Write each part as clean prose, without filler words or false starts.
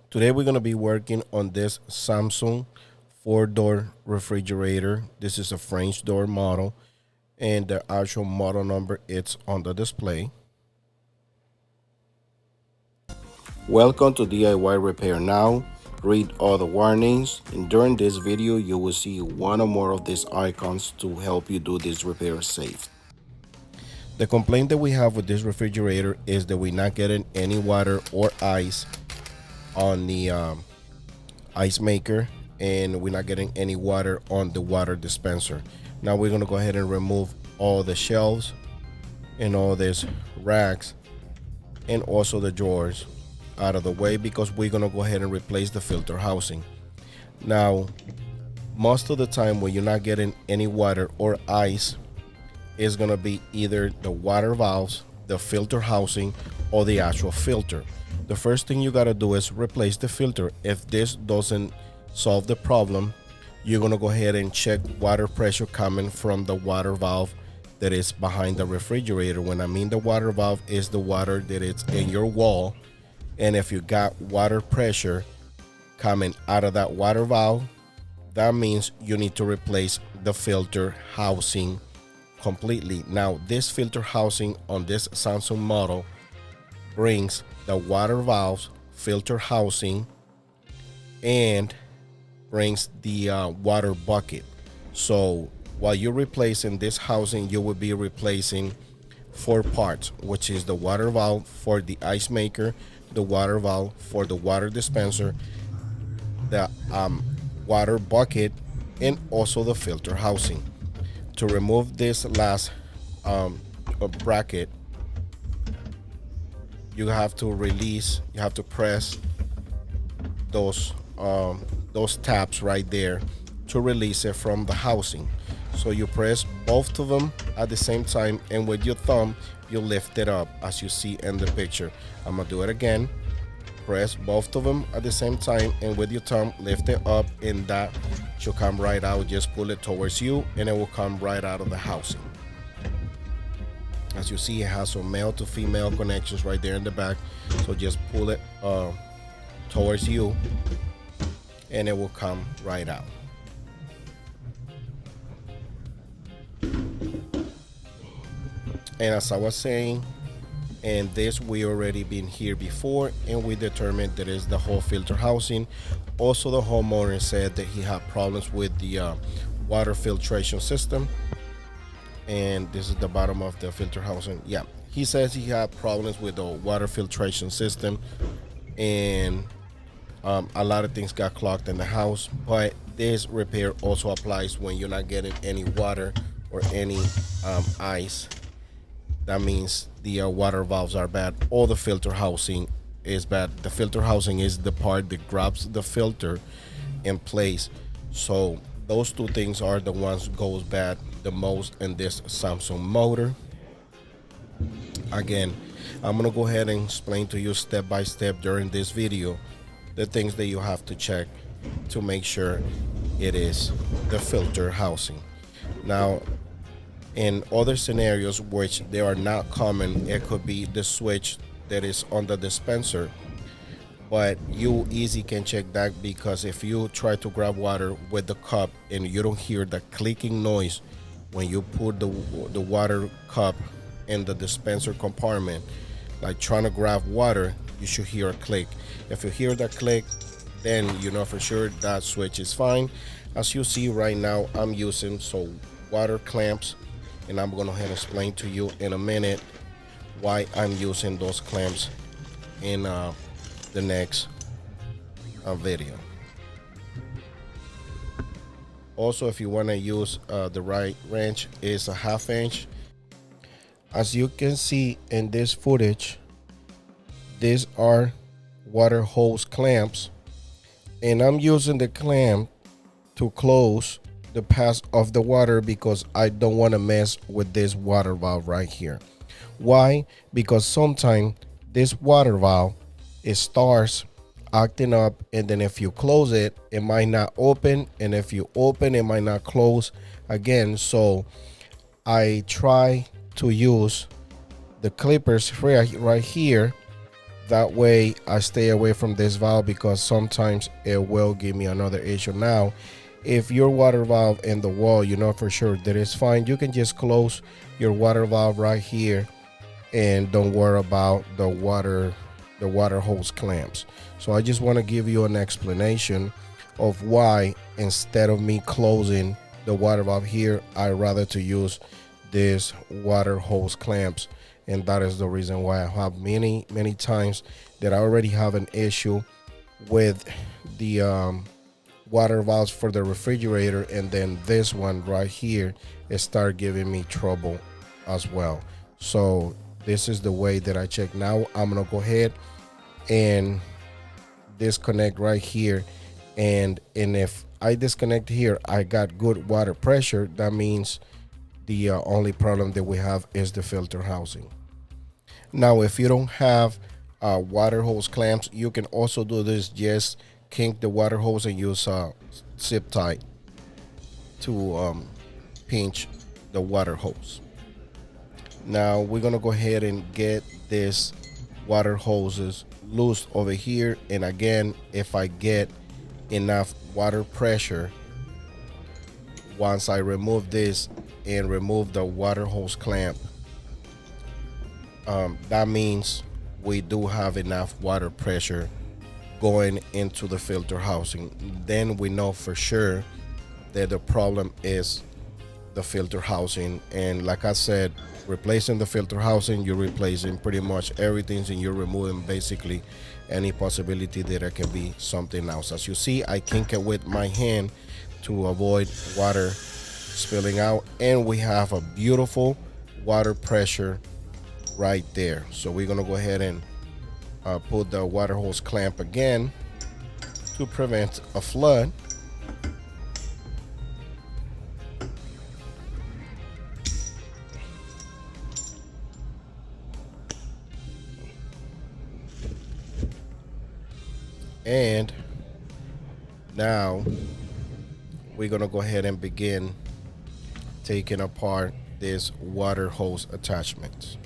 Today we're going to be working on this Samsung 4-door refrigerator. This is a French door model and the actual model number it's on the display. Welcome to DIY Repair Now. Read all the warnings, and during this video you will see one or more of these icons to help you do this repair safe. The complaint that we have with this refrigerator is that we're not getting any water or ice on the ice maker, and we're not getting any water on the water dispenser. Now we're going to go ahead and remove all the shelves and all these racks and also the drawers out of the way, because we're going to go ahead and replace the filter housing. Now most of the time when you're not getting any water or ice, it's going to be either the water valves, the filter housing, or the actual filter. The first thing you got to do is replace the filter. If this doesn't solve the problem, you're going to go ahead and check water pressure coming from the water valve that is behind the refrigerator. When I mean the water valve, is the water that is in your wall, and if you got water pressure coming out of that water valve, that means you need to replace the filter housing completely. Now this filter housing on this Samsung model brings the water valves, filter housing, and brings the water bucket. So while you're replacing this housing, you will be replacing 4 parts, which is the water valve for the ice maker, the water valve for the water dispenser, the water bucket, and also the filter housing. To remove this last bracket, you have to press those tabs right there to release it from the housing. So you press both of them at the same time, and with your thumb you lift it up as you see in the picture. I'm gonna do it again. Press both of them at the same time, and with your thumb lift it up, and that should come right out. Just pull it towards you and it will come right out of the housing. As you see, it has some male to female connections right there in the back, so just pull it towards you and it will come right out. And as I was saying, and this we already been here before, and we determined that is the whole filter housing. Also the homeowner said that he had problems with the water filtration system, and this is the bottom of the filter housing. Yeah, he says he had problems with the water filtration system, and a lot of things got clogged in the house. But this repair also applies when you're not getting any water or any ice. That means the water valves are bad, or the filter housing is bad. The filter housing is the part that grabs the filter in place. So those two things are the ones goes bad the most in this Samsung motor. Again, I'm gonna go ahead and explain to you step by step during this video the things that you have to check to make sure it is the filter housing. Now, in other scenarios which they are not common, it could be the switch that is on the dispenser, but you easy can check that, because if you try to grab water with the cup and you don't hear the clicking noise when you put the water cup in the dispenser compartment, like trying to grab water, you should hear a click. If you hear that click, then you know for sure that switch is fine. As you see right now, I'm using water clamps, and I'm gonna ahead and explain to you in a minute why I'm using those clamps in the next video. Also, if you want to use the right wrench, is a 1/2 inch. As you can see in this footage, these are water hose clamps, and I'm using the clamp to close the pass of the water, because I don't want to mess with this water valve right here. Why? Because sometimes this water valve, it starts acting up, and then if you close it, it might not open, and if you open, it might not close again. So I try to use the clippers right here That way I stay away from this valve because sometimes it will give me another issue. Now, if your water valve in the wall, you know for sure that it's fine, you can just close your water valve right here and don't worry about the water hose clamps. So I just want to give you an explanation of why instead of me closing the water valve here, I rather to use this water hose clamps. And that is the reason why I have many times that I already have an issue with the water valves for the refrigerator, and then this one right here it start giving me trouble as well. So this is the way that I check. Now I'm gonna go ahead and disconnect right here, and if I disconnect here, I got good water pressure. That means the only problem that we have is the filter housing. Now, if you don't have water hose clamps, you can also do this. Just kink the water hose and use zip tie to pinch the water hose. Now we're gonna go ahead and get this water hoses loose over here, and again, if I get enough water pressure, once I remove this and remove the water hose clamp, that means we do have enough water pressure going into the filter housing. Then we know for sure that the problem is the filter housing. And like I said, replacing the filter housing, you're replacing pretty much everything, and you're removing basically any possibility that it can be something else. As you see, I kink it with my hand to avoid water spilling out, and we have a beautiful water pressure right there. So we're gonna go ahead and put the water hose clamp again to prevent a flood. And now we're gonna go ahead and begin taking apart this water hose attachment.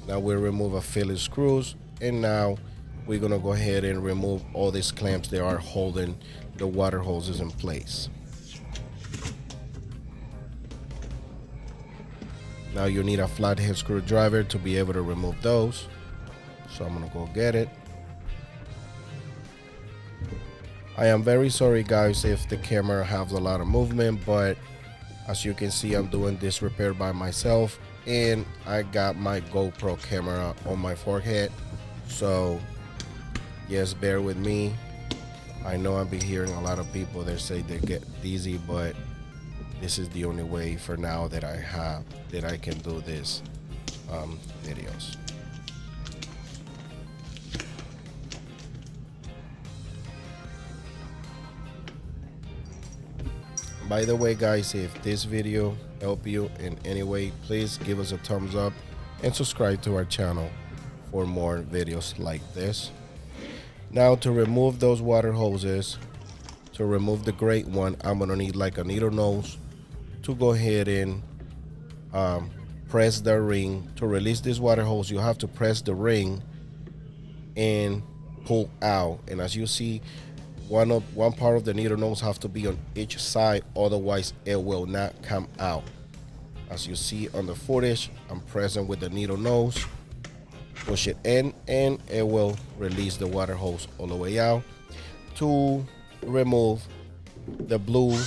Now we'll remove a Phillips screws, and now we're gonna go ahead and remove all these clamps that are holding the water hoses in place. Now you need a flathead screwdriver to be able to remove those. So I'm gonna go get it. I am very sorry guys if the camera has a lot of movement, but as you can see, I'm doing this repair by myself, and I got my GoPro camera on my forehead. So just bear with me. I know I've been hearing a lot of people that say they get dizzy, but this is the only way for now that I have that I can do this videos. By the way guys, if this video helped you in any way, please give us a thumbs up and subscribe to our channel for more videos like this. Now to remove those water hoses, to remove the gray one, I'm gonna need like a needle nose to go ahead and press the ring. To release this water hose, you have to press the ring and pull out. And as you see, one part of the needle nose have to be on each side, otherwise it will not come out. As you see on the footage, I'm pressing with the needle nose, push it in, and it will release the water hose all the way out. To remove the blue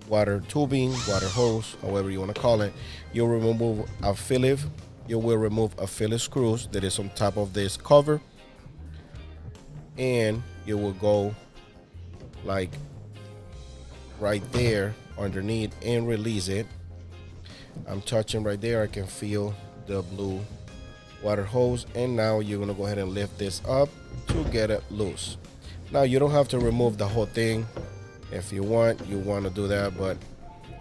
water tubing, water hose, however you want to call it, you'll remove a Phillips. You will remove a Phillips screws that is on top of this cover, and you will go like right there underneath and release it. I'm touching right there. I can feel the blue water hose, and now you're gonna go ahead and lift this up to get it loose. Now you don't have to remove the whole thing. If you want to do that, but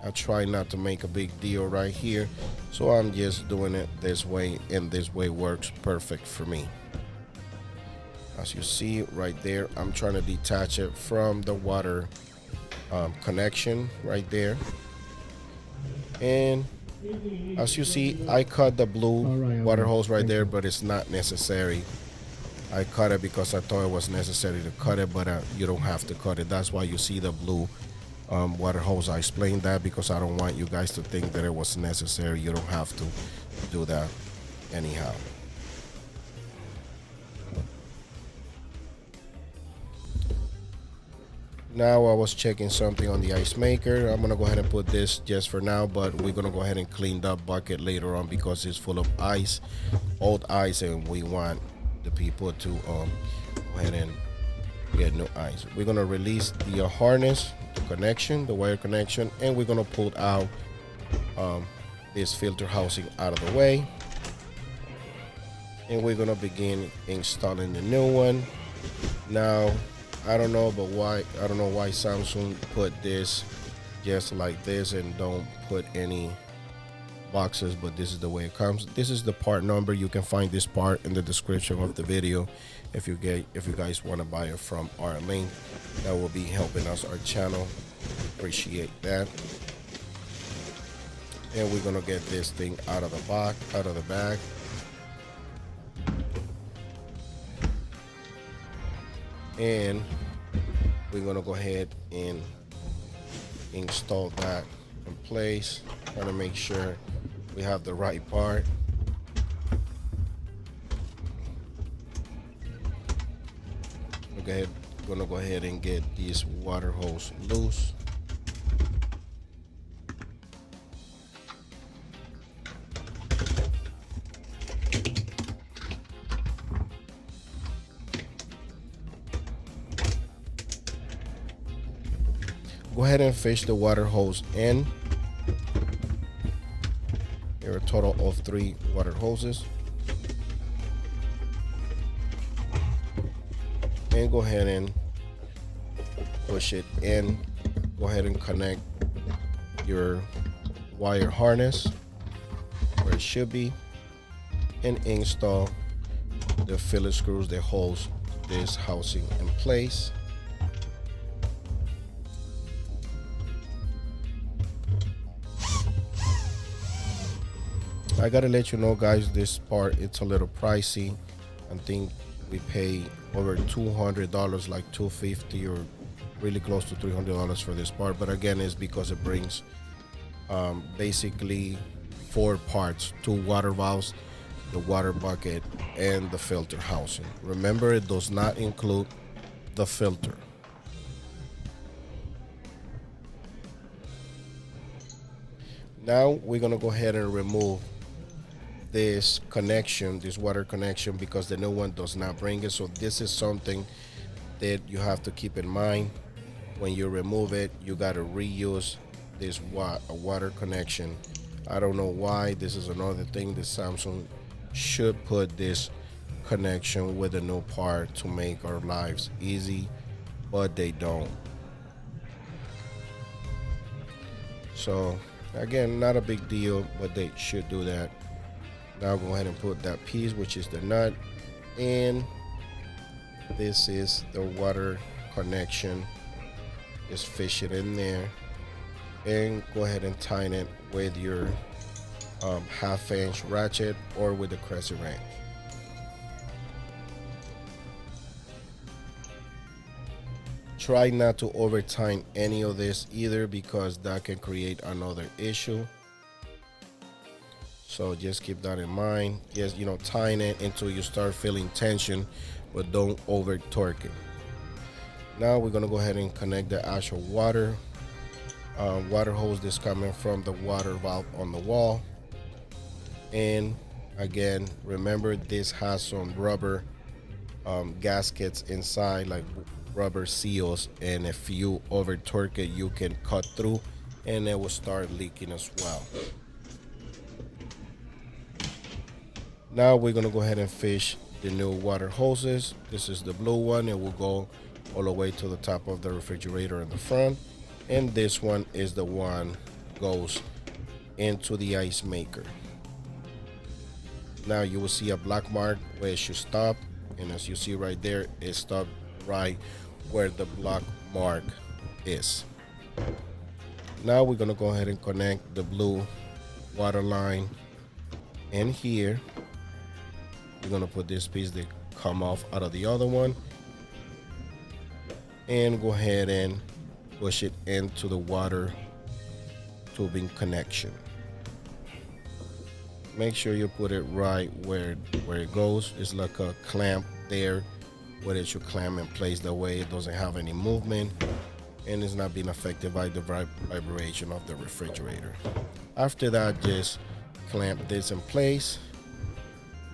I try not to make a big deal right here, so I'm just doing it this way, and this way works perfect for me. As you see right there, I'm trying to detach it from the water connection right there. And as you see, I cut the blue water hose right there, but it's not necessary. I cut it because I thought it was necessary to cut it, but you don't have to cut it. That's why you see the blue water hose. I explained that because I don't want you guys to think that it was necessary. You don't have to do that anyhow. Now I was checking something on the ice maker. I'm gonna go ahead and put this just for now, but we're gonna go ahead and clean that bucket later on because it's full of ice, old ice, and we want the people to go ahead and get new ice. We're gonna release the harness, the connection, the wire connection, and we're gonna pull out this filter housing out of the way, and we're gonna begin installing the new one. Now I don't know why Samsung put this just like this and don't put any boxes, but this is the way it comes. This is the part number. You can find this part in the description of the video if you guys want to buy it from our link. That will be helping us, our channel. Appreciate that. And we're gonna get this thing out of the bag. And we're gonna go ahead and install that in place. Trying to make sure we have the right part. Gonna go ahead and get this water hose loose. Go ahead and fish the water hose in. There are a total of 3 water hoses. And go ahead and push it in. Go ahead and connect your wire harness where it should be and install the Phillips screws that holds this housing in place. I gotta let you know, guys, this part, it's a little pricey. I think we pay over $200, like $250 or really close to $300 for this part. But again, it's because it brings basically 4 parts: 2 water valves, the water bucket, and the filter housing. Remember, it does not include the filter. Now we're gonna go ahead and remove this connection, this water connection, because the new one does not bring it. So this is something that you have to keep in mind. When you remove it, you got to reuse this water connection. I don't know why. This is another thing that Samsung should put this connection with a new part to make our lives easy, but they don't. So again, not a big deal, but they should do that. Now go ahead and put that piece, which is the nut, and this is the water connection. Just fish it in there and go ahead and tighten it with your 1/2" ratchet or with the crescent wrench. Try not to over tighten any of this either, because that can create another issue. So just keep that in mind. Yes, tighten it until you start feeling tension, but don't over torque it. Now we're gonna go ahead and connect the actual water hose that's coming from the water valve on the wall. And again, remember, this has some rubber gaskets inside, like rubber seals, and if you over torque it, you can cut through and it will start leaking as well. Now we're gonna go ahead and fish the new water hoses. This is the blue one. It will go all the way to the top of the refrigerator in the front, and this one is the one goes into the ice maker. Now you will see a black mark where it should stop, and as you see right there, it stopped right where the black mark is. Now we're gonna go ahead and connect the blue water line in here. We're gonna put this piece that come off out of the other one and go ahead and push it into the water tubing connection. Make sure you put it right where it goes. It's like a clamp there where it should clamp in place, that way it doesn't have any movement and it's not being affected by the vibration of the refrigerator. After that, just clamp this in place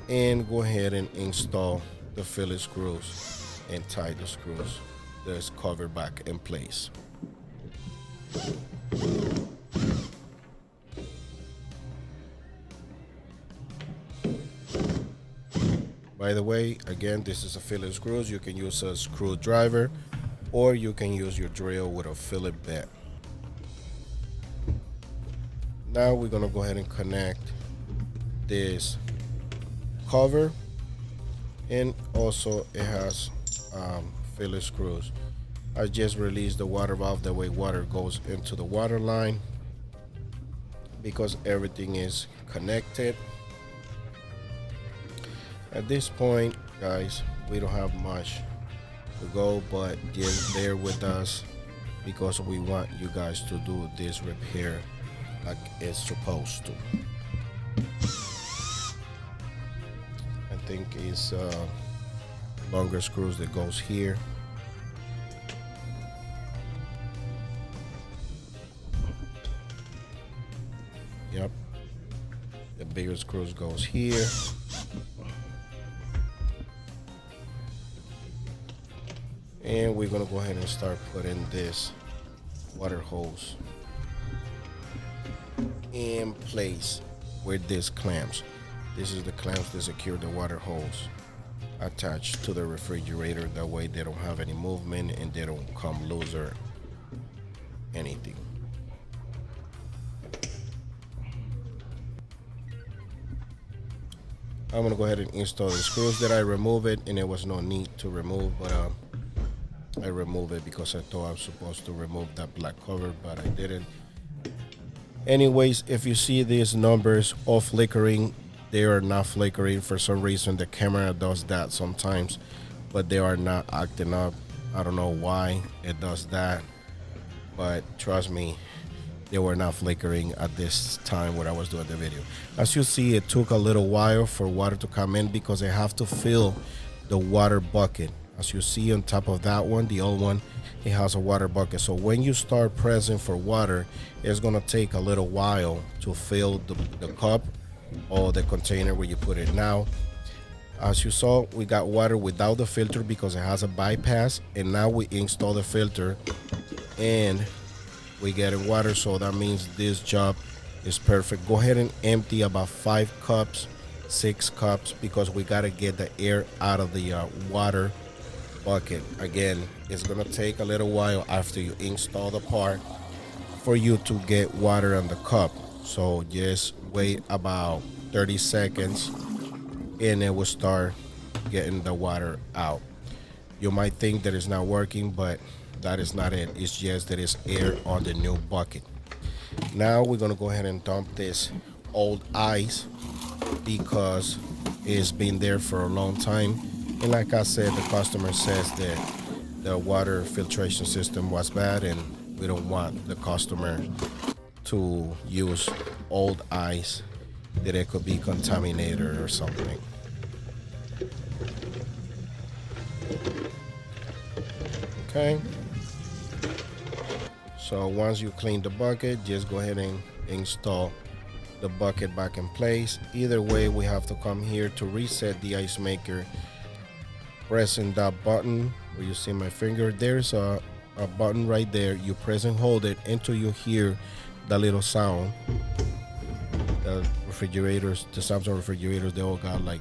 and go ahead and install the Phillips screws and tie the screws that's covered back in place. By the way, again, this is a Phillips screws. You can use a screwdriver or you can use your drill with a Phillips bit. Now we're gonna go ahead and connect this cover, and also it has Phillips screws. I just released the water valve, that way water goes into the water line because everything is connected. At this point, guys, we don't have much to go, but just bear with us because we want you guys to do this repair like it's supposed to. I think it's longer screws that goes here. Yep, the bigger screws goes here. And we're gonna go ahead and start putting this water hose in place with these clamps. This is the clamps that secure the water hose attached to the refrigerator. That way they don't have any movement and they don't come loose or anything. I'm gonna go ahead and install the screws that I removed it, and there was no need to remove, but I removed it because I thought I was supposed to remove that black cover, but I didn't. Anyways, if you see these numbers all flickering, they are not flickering. For some reason, the camera does that sometimes, but they are not acting up. I don't know why it does that, but trust me, they were not flickering at this time when I was doing the video. As you see, it took a little while for water to come in because I have to fill the water bucket. As you see on top of that one, the old one, it has a water bucket. So when you start pressing for water, it's gonna take a little while to fill the cup or the container where you put it. Now, as you saw, we got water without the filter because it has a bypass, and now we install the filter and we get in water, so that means this job is perfect. Go ahead and empty about 5 cups, 6 cups, because we gotta get the air out of the water bucket. Again, it's gonna take a little while after you install the part for you to get water in the cup. So just wait about 30 seconds and it will start getting the water out. You might think that it's not working, but that is not it. It's just that it's air on the new bucket. Now we're gonna go ahead and dump this old ice because it's been there for a long time. And like I said, the customer says that the water filtration system was bad, and we don't want the customer to use old ice that it could be contaminated or something. Okay. So once you clean the bucket, just go ahead and install the bucket back in place. Either way, we have to come here to reset the ice maker. Pressing that button where you see my finger, there's a button right there. You press and hold it until you hear the little sound. The refrigerators, the Samsung refrigerators, they all got like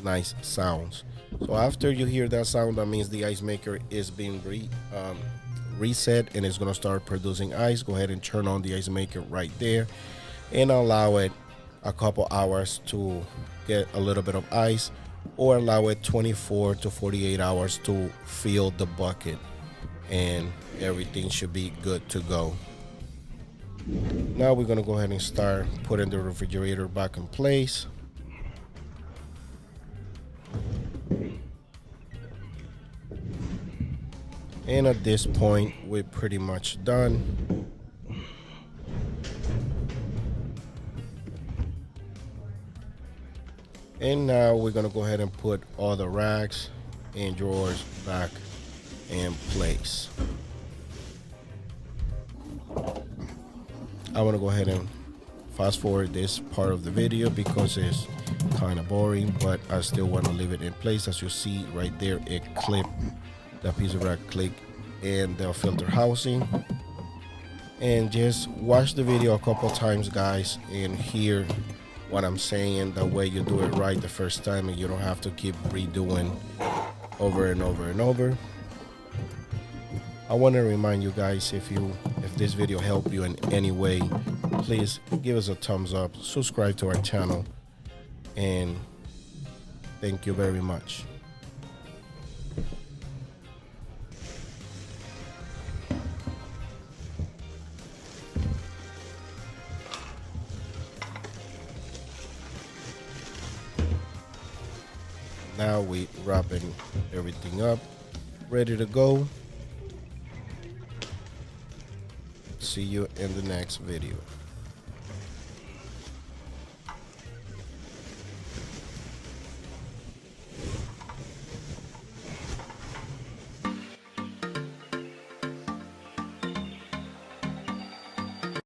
nice sounds. So after you hear that sound, that means the ice maker is being reset and it's gonna start producing ice. Go ahead and turn on the ice maker right there and allow it a couple hours to get a little bit of ice, or allow it 24 to 48 hours to fill the bucket and everything should be good to go. Now we're gonna go ahead and start putting the refrigerator back in place. And at this point, we're pretty much done. And now we're gonna go ahead and put all the racks and drawers back in place. I want to go ahead and fast forward this part of the video because it's kind of boring, but I still want to leave it in place. As you see right there, it clipped, the piece of rack click and the filter housing. And just watch the video a couple times, guys, and hear what I'm saying. That way you do it right the first time and you don't have to keep redoing over and over and over. I want to remind you guys, if this video helped you in any way, please give us a thumbs up, subscribe to our channel, and thank you very much. Now we wrapping everything up, ready to go. See you in the next video.